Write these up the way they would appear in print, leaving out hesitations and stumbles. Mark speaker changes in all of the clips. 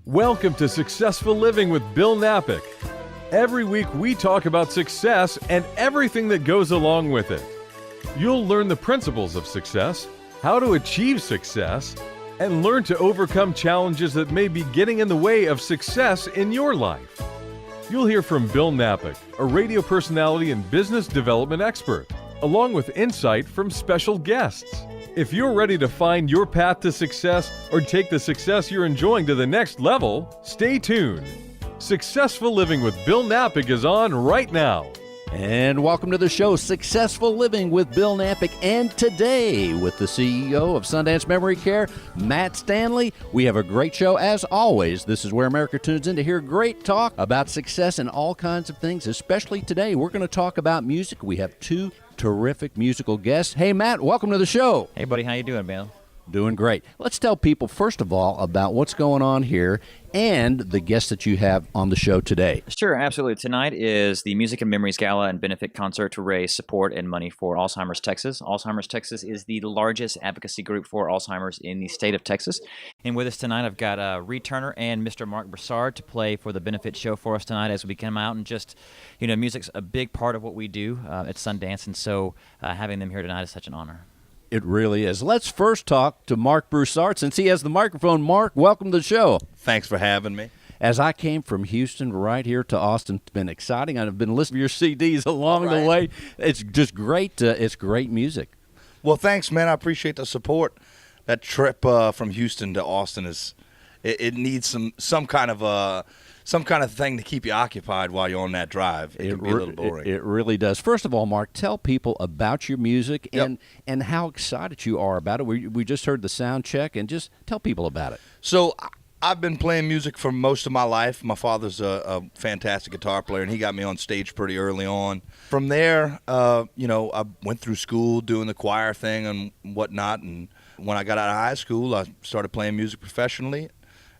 Speaker 1: Welcome to Successful Living with Bill Napick. Every week we talk about success and everything that goes along with it. You'll learn the principles of success, how to achieve success, and learn to overcome challenges that may be getting in the way of success in your life. You'll hear from Bill Napick, a radio personality and business development expert, along with insight from special guests. If you're ready to find your path to success or take the success you're enjoying to the next level, stay tuned. Successful Living with Bill Napick is on right now.
Speaker 2: And welcome to the show, Successful Living with Bill Napick. And today, with the CEO of Sundance Memory Care, Matt Stanley, we have a great show. As always, this is where America tunes in to hear great talk about success and all kinds of things. Especially today, we're going to talk about music. We have two terrific musical guests. Hey, Matt, welcome to the show.
Speaker 3: Hey, buddy. How you doing, Bill?
Speaker 2: Doing great. Let's tell people, first of all, about what's going on here and the guests that you have on the show today.
Speaker 3: Sure, absolutely. Tonight is the Music and Memories Gala and benefit concert to raise support and money for Alzheimer's Texas. Alzheimer's Texas is the largest advocacy group for Alzheimer's in the state of Texas. And with us tonight, I've got Reed Turner and Mr. Marc Broussard to play for the benefit show for us tonight as we come out. And just, music's a big part of what we do at Sundance. And so having them here tonight is such an honor.
Speaker 2: It really is. Let's first talk to Marc Broussard. Since he has the microphone, Marc, welcome to the show.
Speaker 4: Thanks for having me.
Speaker 2: As I came from Houston right here to Austin, it's been exciting. I've been listening to your CDs along the way. It's just great. It's great music.
Speaker 4: Well, thanks, man. I appreciate the support. That trip from Houston to Austin it needs some kind of thing to keep you occupied while you're on that drive. It can be a little boring.
Speaker 2: It really does. First of all, Marc, tell people about your music and how excited you are about it. We just heard the sound check, and just tell people about it.
Speaker 4: So I've been playing music for most of my life. My father's a fantastic guitar player, and he got me on stage pretty early on. From there, I went through school doing the choir thing and whatnot, and when I got out of high school, I started playing music professionally,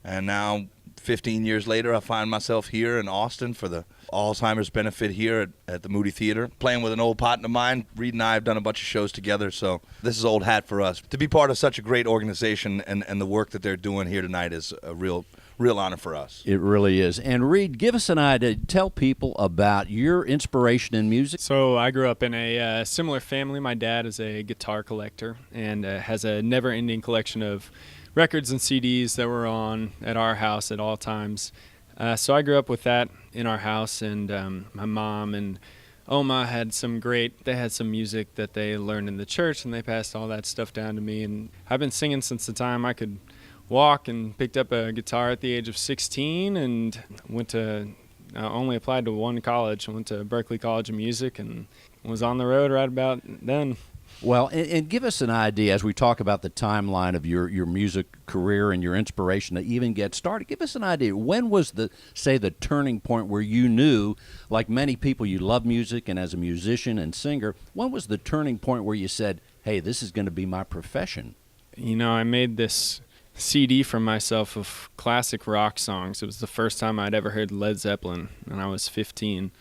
Speaker 4: and now 15 years later, I find myself here in Austin for the Alzheimer's benefit here at the Moody Theater, playing with an old partner of mine. Reed and I have done a bunch of shows together, so this is old hat for us. To be part of such a great organization and the work that they're doing here tonight is a real honor for us.
Speaker 2: It really is. And Reed, give us an idea. Tell people about your inspiration in music.
Speaker 5: So I grew up in a similar family. My dad is a guitar collector and has a never-ending collection of records and CDs that were on at our house at all times. So I grew up with that in our house, and my mom and Oma had some music that they learned in the church, and they passed all that stuff down to me. And I've been singing since the time I could walk, and picked up a guitar at the age of 16 and only applied to one college. I went to Berklee College of Music and was on the road right about then.
Speaker 2: Well, and give us an idea as we talk about the timeline of your music career and your inspiration to even get started. Give us an idea. When was the turning point where you knew, like many people, you love music, and as a musician and singer, when was the turning point where you said, hey, this is going to be my profession?
Speaker 5: I made this CD for myself of classic rock songs. It was the first time I'd ever heard Led Zeppelin, and I was 15.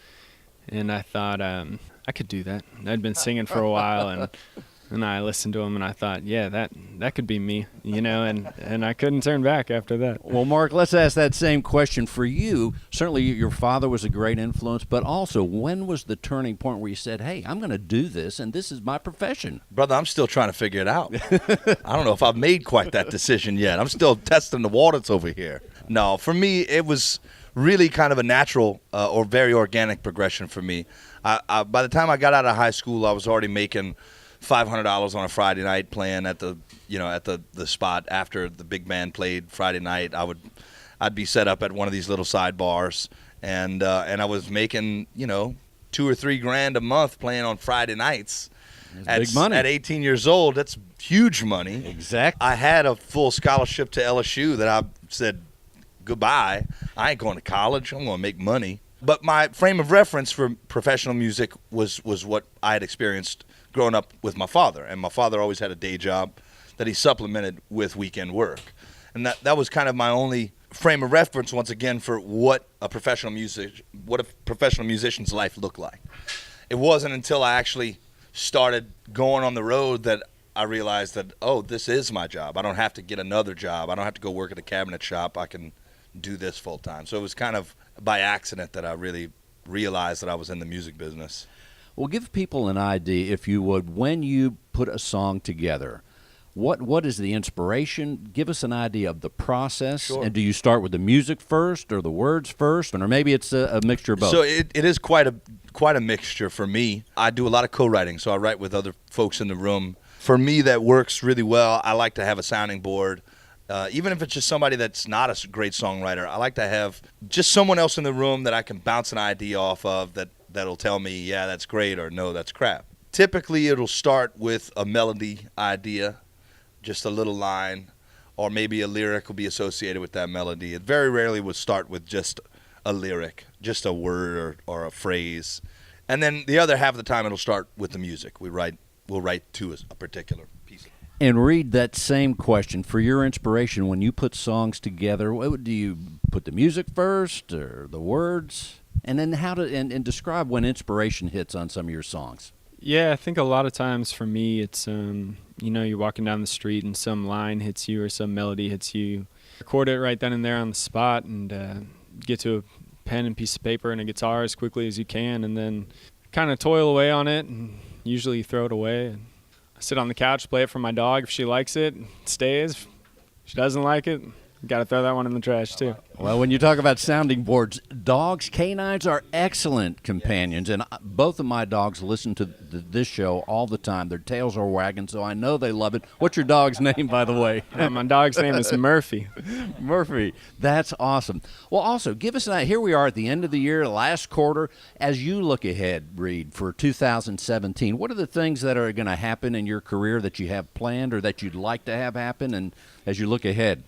Speaker 5: And I thought I could do that. I'd been singing for a while, and I listened to them, and I thought, yeah, that could be me, and I couldn't turn back after that.
Speaker 2: Well, Marc, let's ask that same question for you. Certainly your father was a great influence, but also when was the turning point where you said, hey, I'm going to do this, and this is my profession?
Speaker 4: Brother, I'm still trying to figure it out. I don't know if I've made quite that decision yet. I'm still testing the waters over here. No, for me, it was really kind of a natural or very organic progression for me. By the time I got out of high school, I was already making $500 on a Friday night playing at the spot after the big band played Friday night. I'd be set up at one of these little side bars, and I was making $2,000 or $3,000 a month playing on Friday nights.
Speaker 2: That's big money.
Speaker 4: At 18 years old, that's huge money.
Speaker 2: Exactly.
Speaker 4: I had a full scholarship to LSU that I said, goodbye. I ain't going to college. I'm going to make money. But my frame of reference for professional music was what I had experienced growing up with my father. And my father always had a day job that he supplemented with weekend work. And that was kind of my only frame of reference, once again, for what a professional musician's life looked like. It wasn't until I actually started going on the road that I realized that, oh, this is my job. I don't have to get another job. I don't have to go work at a cabinet shop. I can do this full time. So it was kind of by accident that I really realized that I was in the music business.
Speaker 2: Well, give people an idea, if you would, when you put a song together. What is the inspiration? Give us an idea of the process.
Speaker 4: Sure.
Speaker 2: And do you start with the music first or the words first? Or maybe it's a mixture of both?
Speaker 4: So it is quite a mixture for me. I do a lot of co-writing, so I write with other folks in the room. For me, that works really well. I like to have a sounding board. Even if it's just somebody that's not a great songwriter, I like to have just someone else in the room that I can bounce an idea off of that'll tell me, yeah, that's great, or no, that's crap. Typically, it'll start with a melody idea, just a little line, or maybe a lyric will be associated with that melody. It very rarely will start with just a lyric, just a word or a phrase. And then the other half of the time, it'll start with the music. We'll write to a particular piece.
Speaker 2: And Reed, that same question. For your inspiration, when you put songs together, do you put the music first or the words? And then and describe when inspiration hits on some of your songs.
Speaker 5: Yeah, I think a lot of times for me, it's, you're walking down the street and some line hits you or some melody hits you. Record it right then and there on the spot and get to a pen and piece of paper and a guitar as quickly as you can, and then kind of toil away on it and usually throw it away. And I sit on the couch, play it for my dog. If she likes it, it stays. If she doesn't like it, got to throw that one in the trash too.
Speaker 2: Well, when you talk about sounding boards, dogs, canines are excellent companions, and both of my dogs listen to this show all the time. Their tails are wagging, so I know they love it. What's your dog's name, by the way?
Speaker 5: My dog's name is Murphy.
Speaker 2: Murphy. That's awesome. Well, also, give us an idea. Here we are at the end of the year, last quarter. As you look ahead, Reed, for 2017, what are the things that are going to happen in your career that you have planned or that you'd like to have happen, and as you look ahead?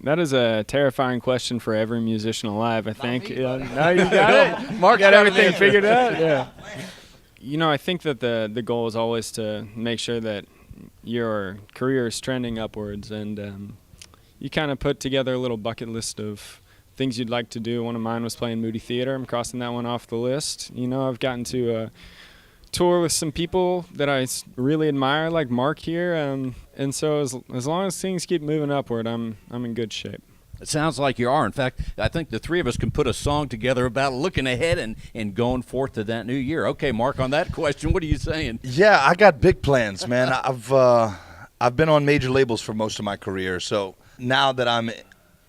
Speaker 5: That is a terrifying question for every musician alive, I think. No, you got it.
Speaker 2: Mark
Speaker 5: got everything figured out. Yeah. I think that the goal is always to make sure that your career is trending upwards, and you kind of put together a little bucket list of things you'd like to do. One of mine was playing Moody Theater. I'm crossing that one off the list. I've gotten to tour with some people that I really admire, like Mark here, and so as long as things keep moving upward, I'm in good shape.
Speaker 2: It sounds like you are. In fact, I think the three of us can put a song together about looking ahead and going forth to that new year. Okay, Mark, on that question, what are you saying?
Speaker 4: Yeah, I got big plans, man. I've been on major labels for most of my career, so now that I'm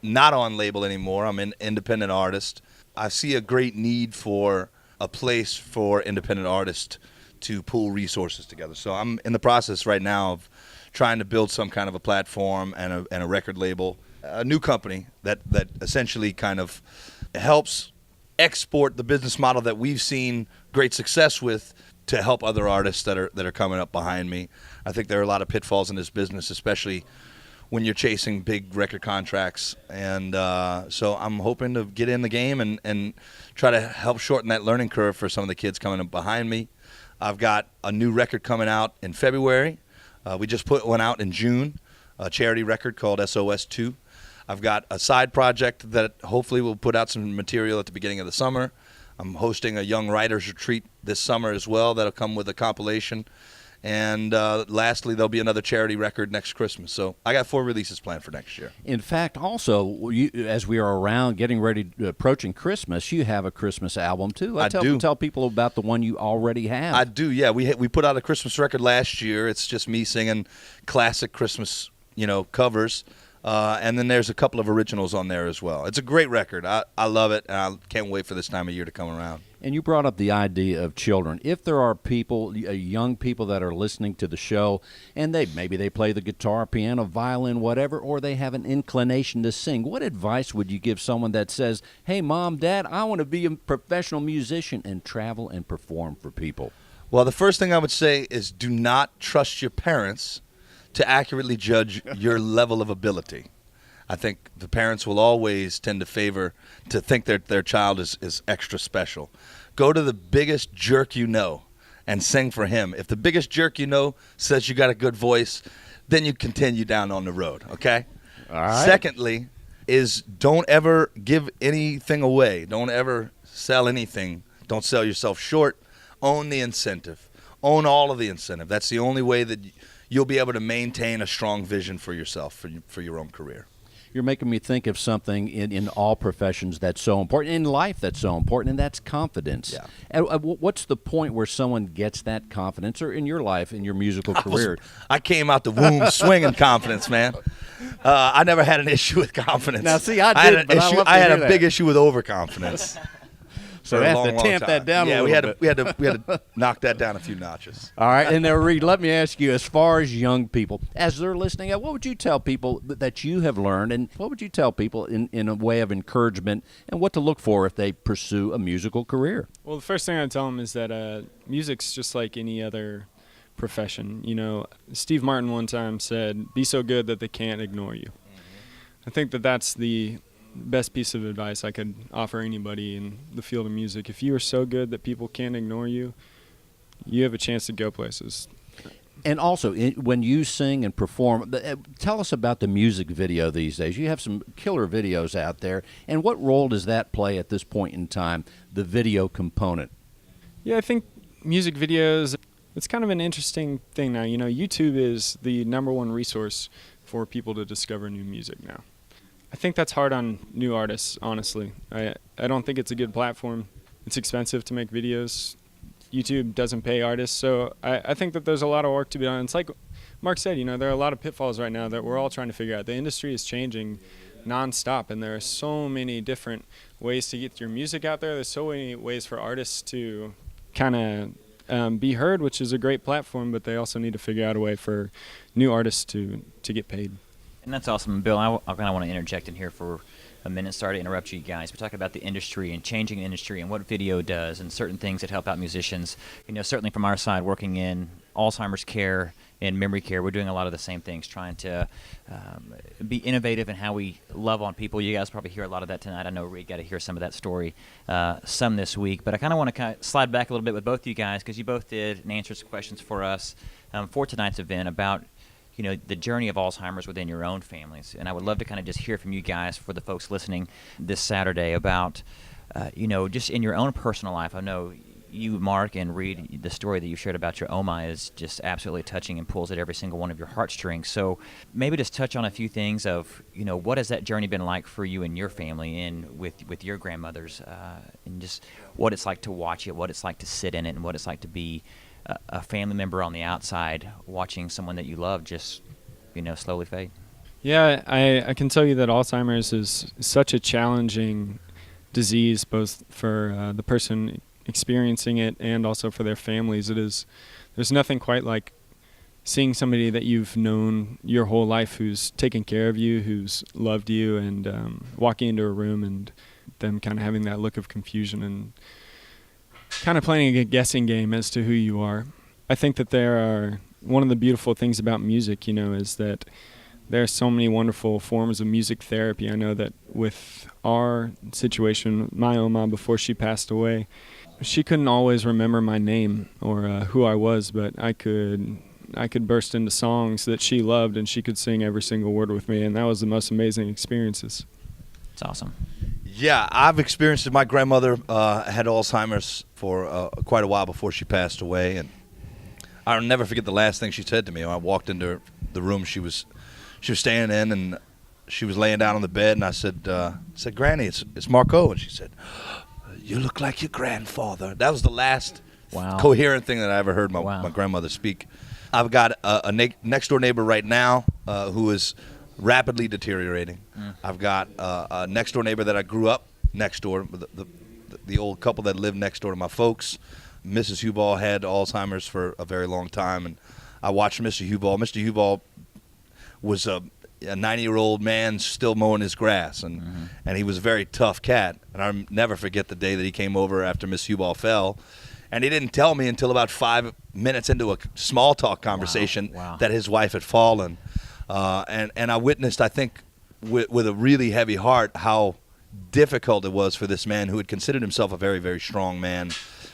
Speaker 4: not on label anymore, I'm an independent artist. I see a great need for a place for independent artists to pool resources together. So I'm in the process right now of trying to build some kind of a platform and a record label, a new company that essentially kind of helps export the business model that we've seen great success with to help other artists that are coming up behind me. I think there are a lot of pitfalls in this business, especially when you're chasing big record contracts. And so I'm hoping to get in the game and try to help shorten that learning curve for some of the kids coming up behind me. I've got a new record coming out in February. We just put one out in June, a charity record called SLS 2. I've got a side project that hopefully will put out some material at the beginning of the summer. I'm hosting a young writers retreat this summer as well that'll come with a compilation. And lastly, there'll be another charity record next Christmas. So I got 4 releases planned for next year.
Speaker 2: In fact, also, as we are around getting ready, approaching Christmas, you have a Christmas album, too.
Speaker 4: I do.
Speaker 2: Tell people about the one you already have.
Speaker 4: I do, yeah. We put out a Christmas record last year. It's just me singing classic Christmas, covers. And then there's a couple of originals on there as well. It's a great record. I love it, and I can't wait for this time of year to come around.
Speaker 2: And you brought up the idea of children. If there are people, young people that are listening to the show, and maybe they play the guitar, piano, violin, whatever, or they have an inclination to sing, what advice would you give someone that says, hey, Mom, Dad, I want to be a professional musician and travel and perform for people?
Speaker 4: Well, the first thing I would say is do not trust your parents to accurately judge your level of ability. I think the parents will always tend to think that their child is extra special. Go to the biggest jerk you know and sing for him. If the biggest jerk you know says you got a good voice, then you continue down on the road, okay?
Speaker 2: All right.
Speaker 4: Secondly is don't ever give anything away. Don't ever sell anything. Don't sell yourself short. Own the incentive. Own all of the incentive. That's the only way that you'll be able to maintain a strong vision for yourself, for your own career.
Speaker 2: You're making me think of something in all professions that's so important, in life that's so important, and that's confidence.
Speaker 4: Yeah.
Speaker 2: And what's the point where someone gets that confidence, or in your life, in your musical career?
Speaker 4: I came out the womb swinging confidence, man. I never had an issue with confidence.
Speaker 2: Now, see, I did, but
Speaker 4: I had a big issue with overconfidence.
Speaker 2: So
Speaker 4: for
Speaker 2: we
Speaker 4: a
Speaker 2: have
Speaker 4: long,
Speaker 2: to
Speaker 4: long
Speaker 2: tamp
Speaker 4: time.
Speaker 2: that down a little bit.
Speaker 4: we had to knock that down a few notches.
Speaker 2: All right, and now, Reed, let me ask you, as far as young people, as they're listening, what would you tell people that you have learned, and what would you tell people in a way of encouragement, and what to look for if they pursue a musical career?
Speaker 5: Well, the first thing I'd tell them is that music's just like any other profession. You know, Steve Martin one time said, "Be so good that they can't ignore you." I think that that's the best piece of advice I could offer anybody in the field of music. If you are so good that people can't ignore you, you have a chance to go places.
Speaker 2: And also, when you sing and perform, tell us about the music video these days. You have some killer videos out there, and what role does that play at this point in time, the video component?
Speaker 5: Yeah, I think music videos, it's kind of an interesting thing now. You know, YouTube is the #1 resource for people to discover new music now. I think that's hard on new artists, honestly. I don't think it's a good platform. It's expensive to make videos. YouTube doesn't pay artists, so I think that there's a lot of work to be done. It's like Mark said, you know, there are a lot of pitfalls right now that we're all trying to figure out. The industry is changing nonstop, and there are so many different ways to get your music out there. There's so many ways for artists to kind of be heard, which is a great platform, but they also need to figure out a way for new artists to get paid.
Speaker 3: And that's awesome. Bill, I kind of want to interject in here for a minute. Sorry to interrupt you guys. We're talking about the industry and changing the industry and what video does and certain things that help out musicians. You know, certainly from our side, working in Alzheimer's care and memory care, we're doing a lot of the same things, trying to be innovative in how we love on people. You guys probably hear a lot of that tonight. I know Reed got to hear some of that story some this week. But I kind of want to kind of slide back a little bit with both of you guys, because you both did and answered some questions for us for tonight's event about, you know, the journey of Alzheimer's within your own families. And I would love to kind of just hear from you guys, for the folks listening this Saturday, about, you know, just in your own personal life. I know you, Mark, and Reed, the story that you shared about your Oma is just absolutely touching and pulls at every single one of your heartstrings. So maybe just touch on a few things of, you know, what has that journey been like for you and your family, and with your grandmothers, and just what it's like to watch it, what it's like to sit in it, and what it's like to be a family member on the outside watching someone that you love just, you know, slowly fade.
Speaker 5: Yeah, I can tell you that Alzheimer's is such a challenging disease, both for the person experiencing it and also for their families. There's nothing quite like seeing somebody that you've known your whole life, who's taken care of you, who's loved you, and walking into a room and them kind of having that look of confusion and kind of playing a guessing game as to who you are. I think that one of the beautiful things about music, you know, is that there are so many wonderful forms of music therapy. I know that with our situation, my Oma, before she passed away, she couldn't always remember my name or who I was, but I could burst into songs that she loved, and she could sing every single word with me, and that was the most amazing experiences.
Speaker 3: It's awesome.
Speaker 4: Yeah, I've experienced it. My grandmother had Alzheimer's for quite a while before she passed away, and I'll never forget the last thing she said to me. When I walked into the room she was staying in, and she was laying down on the bed, and I said, "Granny, it's Marco," and she said, "You look like your grandfather." That was the last coherent thing that I ever heard my grandmother speak. I've got a next door neighbor right now who is rapidly deteriorating. I've got a next door neighbor that I grew up next door, the old couple that lived next door to my folks. Mrs. Huball had Alzheimer's for a very long time, and I watched Mr. Huball. Mr. Huball was a 90-year-old man still mowing his grass, and he was a very tough cat. And I'll never forget the day that he came over after Miss Huball fell, and he didn't tell me until about 5 minutes into a small talk conversation that his wife had fallen. And I witnessed, I think, with a really heavy heart, how difficult it was for this man who had considered himself a very, very strong man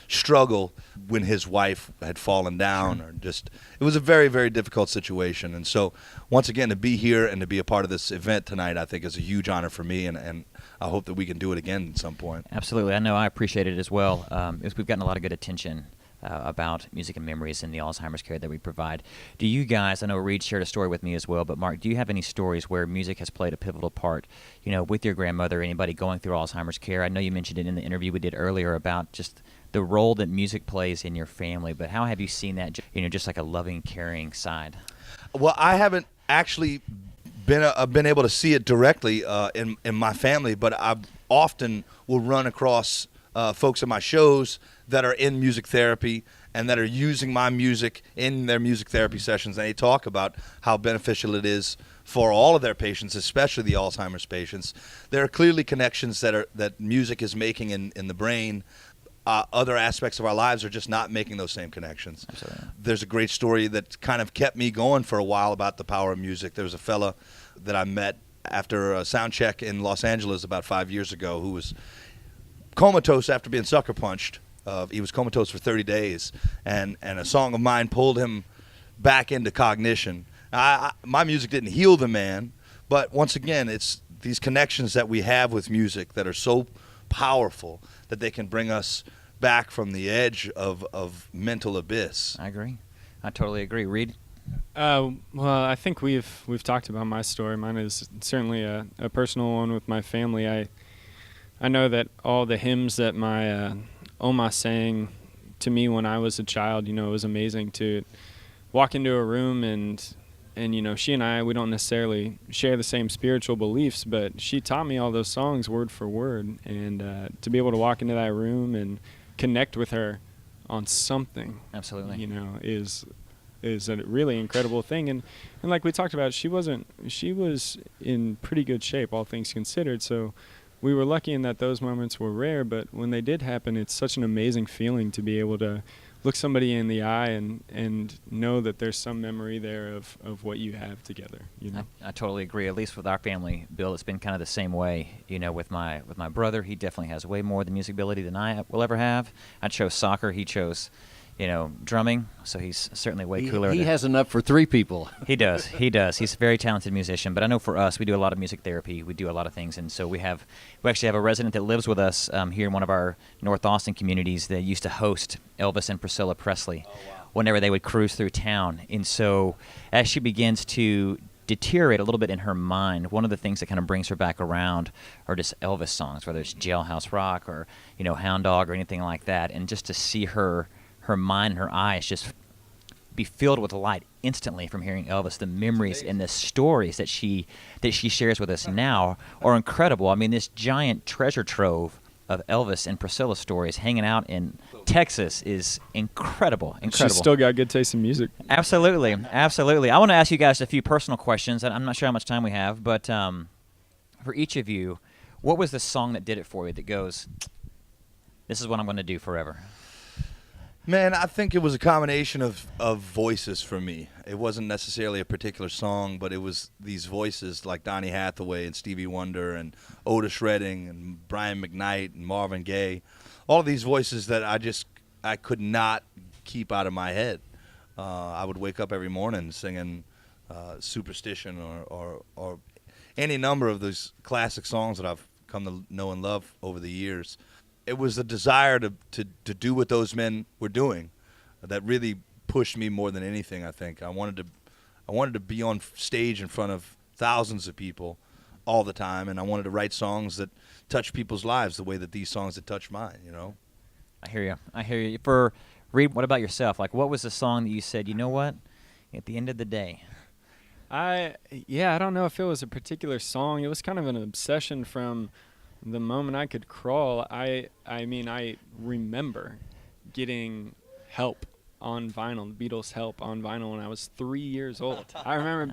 Speaker 4: struggle when his wife had fallen down. Or just, it was a very, very difficult situation. And so, once again, to be here and to be a part of this event tonight, I think is a huge honor for me, and I hope that we can do it again at some point.
Speaker 3: Absolutely. I know I appreciate it as well. We've gotten a lot of good attention about music and memories and the Alzheimer's care that we provide. Do you guys, I know Reed shared a story with me as well, but Mark, do you have any stories where music has played a pivotal part, with your grandmother, anybody going through Alzheimer's care? I know you mentioned it in the interview we did earlier about just the role that music plays in your family, but how have you seen that, just like a loving, caring side?
Speaker 4: Well, I haven't actually been able to see it directly in my family, but I often will run across folks at my shows that are in music therapy and that are using my music in their music therapy sessions, and they talk about how beneficial it is for all of their patients, especially the Alzheimer's patients. There are clearly connections that music is making in the brain. Other aspects of our lives are just not making those same connections.
Speaker 3: Absolutely.
Speaker 4: There's a great story that kind of kept me going for a while about the power of music. There was a fella that I met after a sound check in Los Angeles about 5 years ago who was comatose after being sucker punched. He was comatose for 30 days, and a song of mine pulled him back into cognition. My music didn't heal the man, but once again, it's these connections that we have with music that are so powerful that they can bring us back from the edge of mental abyss.
Speaker 3: I agree. I totally agree. Reed?
Speaker 5: Well, I think we've talked about my story. Mine is certainly a personal one with my family. I know that all the hymns that my Oma sang to me when I was a child, it was amazing to walk into a room and she and I, we don't necessarily share the same spiritual beliefs, but she taught me all those songs word for word, and to be able to walk into that room and connect with her on something,
Speaker 3: Absolutely,
Speaker 5: is a really incredible thing. And like we talked about, she was in pretty good shape, all things considered. So we were lucky in that those moments were rare, but when they did happen, it's such an amazing feeling to be able to look somebody in the eye and know that there's some memory there of what you have together.
Speaker 3: I totally agree. At least with our family, Bill, it's been kind of the same way. With my brother, he definitely has way more of the music ability than I will ever have. I chose soccer. He chose, drumming. So he's certainly way cooler.
Speaker 2: He has enough for 3 people.
Speaker 3: He does. He's a very talented musician. But I know for us, we do a lot of music therapy. We do a lot of things, and so we actually have a resident that lives with us here in one of our North Austin communities that used to host Elvis and Priscilla Presley whenever they would cruise through town. And so as she begins to deteriorate a little bit in her mind, one of the things that kind of brings her back around are just Elvis songs, whether it's Jailhouse Rock or Hound Dog or anything like that, and just to see her mind and her eyes just be filled with light instantly from hearing Elvis. The memories and the stories that she shares with us now are incredible. I mean, this giant treasure trove of Elvis and Priscilla stories hanging out in Texas is incredible.
Speaker 5: She's still got good taste in music.
Speaker 3: Absolutely. I want to ask you guys a few personal questions. I'm not sure how much time we have, but for each of you, what was the song that did it for you that goes, this is what I'm going to do forever?
Speaker 4: Man, I think it was a combination of voices for me. It wasn't necessarily a particular song, but it was these voices like Donny Hathaway and Stevie Wonder and Otis Redding and Brian McKnight and Marvin Gaye. All of these voices that I could not keep out of my head. I would wake up every morning singing Superstition or any number of those classic songs that I've come to know and love over the years. It was the desire to do what those men were doing that really pushed me more than anything. I think I wanted to be on stage in front of thousands of people all the time, and I wanted to write songs that touch people's lives the way that these songs had touched mine.
Speaker 3: I hear you. For Reed, what about yourself? Like, what was the song that you said, you know what, at the end of the day?
Speaker 5: I don't know if it was a particular song. It was kind of an obsession from the moment I could crawl. I mean, I remember getting Help on vinyl, the Beatles' Help on vinyl when I was 3 years old. I remember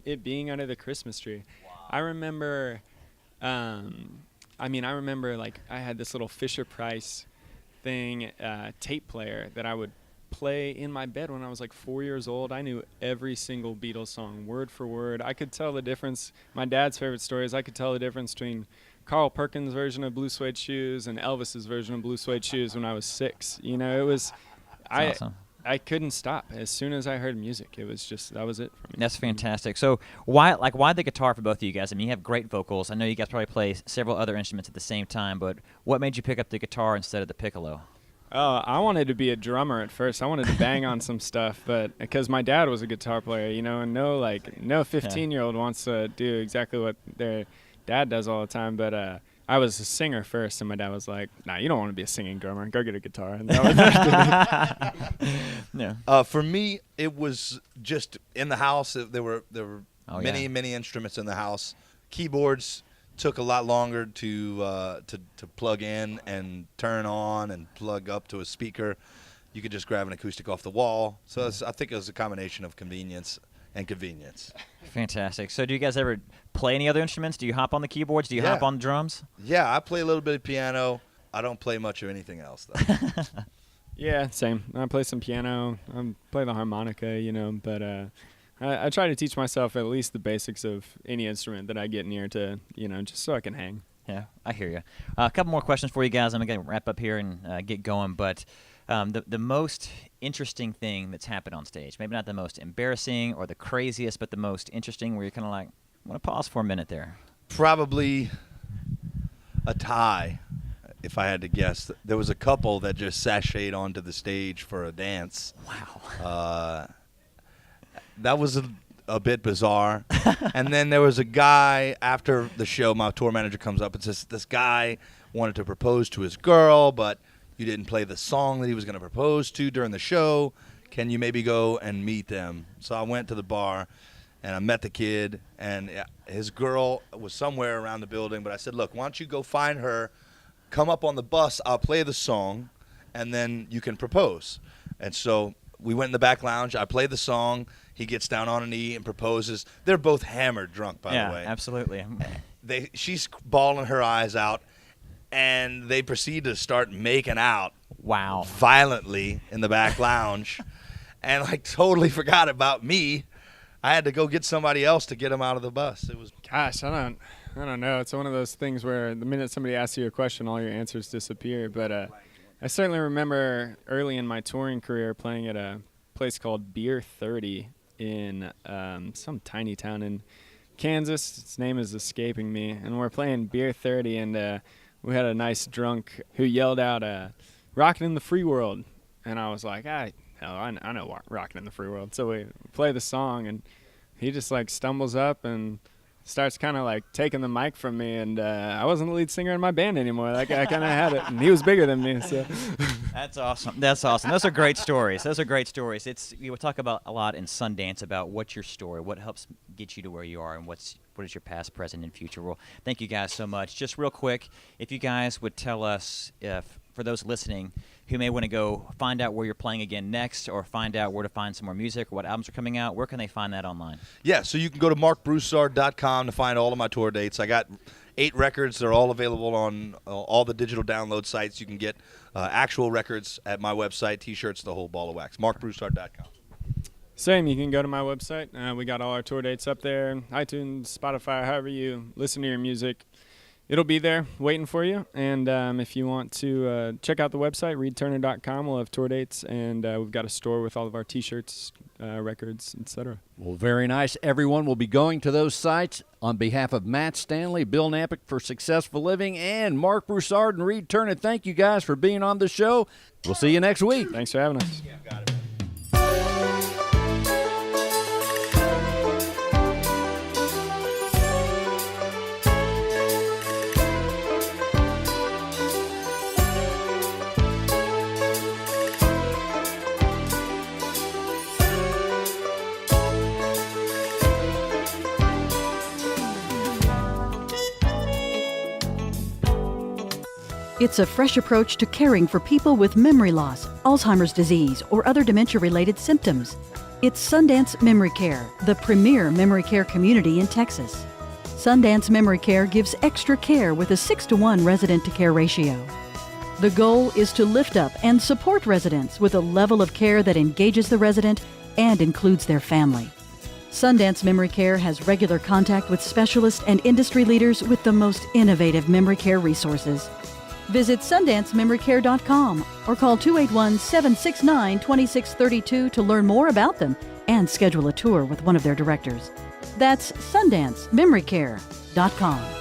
Speaker 5: it being under the Christmas tree. Wow. I remember, like I had this little Fisher-Price thing, tape player that I would play in my bed when I was like 4 years old. I knew every single Beatles song word for word. I could tell the difference. My dad's favorite story is I could tell the difference between Carl Perkins' version of Blue Suede Shoes and Elvis's version of Blue Suede Shoes when I was 6. It was,
Speaker 3: awesome.
Speaker 5: I couldn't stop. As soon as I heard music, it was just, that was it for me.
Speaker 3: That's fantastic. So why the guitar for both of you guys? I mean, you have great vocals. I know you guys probably play several other instruments at the same time, but what made you pick up the guitar instead of the piccolo?
Speaker 5: Oh, I wanted to be a drummer at first. I wanted to bang on some stuff, but because my dad was a guitar player, and no 15-year-old wants to do exactly what their dad does all the time. But I was a singer first, and my dad was like, "Nah, you don't want to be a singing drummer. Go get a guitar." And that was
Speaker 3: No.
Speaker 4: For me, it was just in the house. There were many instruments in the house. Keyboards took a lot longer to plug in and turn on and plug up to a speaker. You could just grab an acoustic off the wall. So I think it was a combination of convenience and convenience.
Speaker 3: Fantastic. So do you guys ever play any other instruments? Do you hop on the keyboards? Do you hop on the drums?
Speaker 4: Yeah, I play a little bit of piano. I don't play much of anything else, though.
Speaker 5: Yeah, same. I play some piano. I play the harmonica, but I try to teach myself at least the basics of any instrument that I get near to, just so I can hang.
Speaker 3: Yeah, I hear you. A couple more questions for you guys. I'm going to wrap up here and get going. But the most interesting thing that's happened on stage, maybe not the most embarrassing or the craziest, but the most interesting where you're kind of like, I want to pause for a minute there.
Speaker 4: Probably a tie, if I had to guess. There was a couple that just sashayed onto the stage for a dance.
Speaker 3: Wow.
Speaker 4: That was a bit bizarre. And then there was a guy after the show, my tour manager comes up and says, this guy wanted to propose to his girl, but you didn't play the song that he was going to propose to during the show. Can you maybe go and meet them? So I went to the bar, and I met the kid, and his girl was somewhere around the building. But I said, look, why don't you go find her, come up on the bus, I'll play the song, and then you can propose. And so we went in the back lounge. I played the song. He gets down on a knee and proposes. They're both hammered drunk, by the way.
Speaker 3: Yeah, absolutely.
Speaker 4: She's bawling her eyes out, and they proceed to start making out.
Speaker 3: Wow.
Speaker 4: Violently in the back lounge, and totally forgot about me. I had to go get somebody else to get him out of the bus. It was.
Speaker 5: Gosh, I don't know. It's one of those things where the minute somebody asks you a question, all your answers disappear. But I certainly remember early in my touring career playing at a place called Beer 30 in some tiny town in Kansas. Its name is escaping me. And we're playing Beer 30, and we had a nice drunk who yelled out, "Rockin' in the Free World." And I was like, I know Rockin' in the Free World. So we play the song, and he just stumbles up and starts kind of taking the mic from me, and I wasn't the lead singer in my band anymore. That guy kind of had it, and he was bigger than me. So
Speaker 3: That's awesome. That's awesome. Those are great stories. We talk about a lot in Sundance about what's your story, what helps get you to where you are, and what is your past, present, and future. Well, thank you guys so much. Just real quick, if you guys would tell us, for those listening who may want to go find out where you're playing again next, or find out where to find some more music or what albums are coming out, where can they find that online?
Speaker 4: Yeah, so you can go to marcbroussard.com to find all of my tour dates. I got 8 records. They're all available on all the digital download sites. You can get actual records at my website, T-shirts, the whole ball of wax. marcbroussard.com.
Speaker 5: Same, you can go to my website. We got all our tour dates up there, iTunes, Spotify, however you listen to your music. It'll be there waiting for you. And if you want to check out the website, reedturner.com, we'll have tour dates. And we've got a store with all of our T-shirts, records, etc.
Speaker 2: Well, very nice. Everyone will be going to those sites. On behalf of Matt Stanley, Bill Napick for Successful Living, and Marc Broussard and Reed Turner, thank you guys for being on the show. We'll see you next week.
Speaker 5: Thanks for having us.
Speaker 4: Yeah, got it.
Speaker 6: It's a fresh approach to caring for people with memory loss, Alzheimer's disease, or other dementia-related symptoms. It's Sundance Memory Care, the premier memory care community in Texas. Sundance Memory Care gives extra care with a 6-to-1 resident-to-care ratio. The goal is to lift up and support residents with a level of care that engages the resident and includes their family. Sundance Memory Care has regular contact with specialists and industry leaders with the most innovative memory care resources. Visit SundanceMemoryCare.com or call 281-769-2632 to learn more about them and schedule a tour with one of their directors. That's SundanceMemoryCare.com.